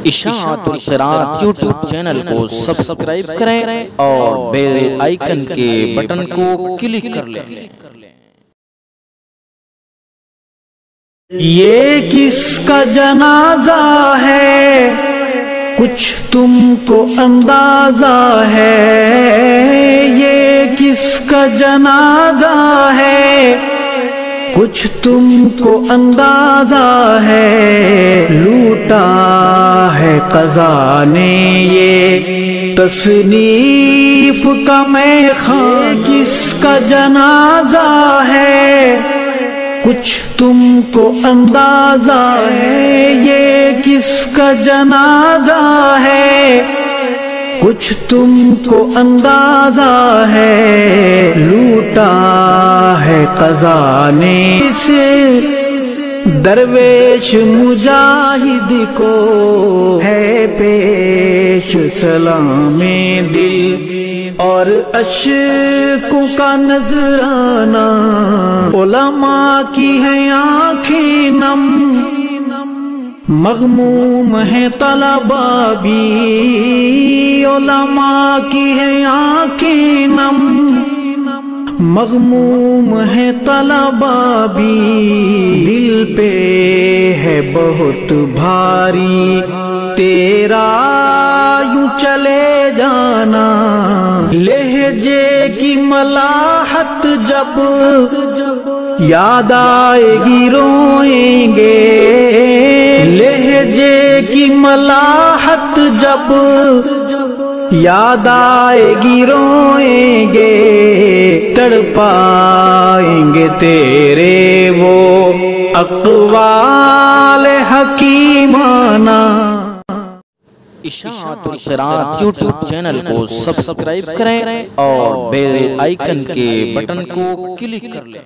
اشاعت القراءت YouTube channel کو subscribe کریں اور بیل آئیکن کے بٹن کو کلک کر لیں۔ یہ کس کا جنازہ ہے کچھ تم کو اندازہ ہے، یہ کس کا جنازہ ہے کچھ تم کو اندازہ ہے، لوٹا ہے قضا نے یہ تصنیف کا میخانہ، کس کا جنازہ ہے کچھ تم کو اندازہ ہے، یہ کس کا جنازہ ہے کچھ تم کو اندازہ ہے، لوٹا ہے قضا نے اس درویش مجاہد کو ہے پیش سلام دل اور اشکوں کا نذرانہ، علماء کی ہیں آنکھیں نم، مغموم ہے طلباء بھی، علماء کی ہیں آنکھیں نم، مغموم ہے طلباء بھی، دل پہ ہے بہت بھاری تیرا یوں چلے جانا، لہجے کی ملاحت جب یاد آئے گی روئیں گے، لہجے کی ملاحت جب یاد آئے گی روئیں گے، تڑپائیں گے تیرے وہ اقوال حکیمانہ۔ اشاعت القراءت یوٹیوب چینل کو سبسکرائب کریں اور بیل آئیکن کے بٹن کو کلک کر لیں۔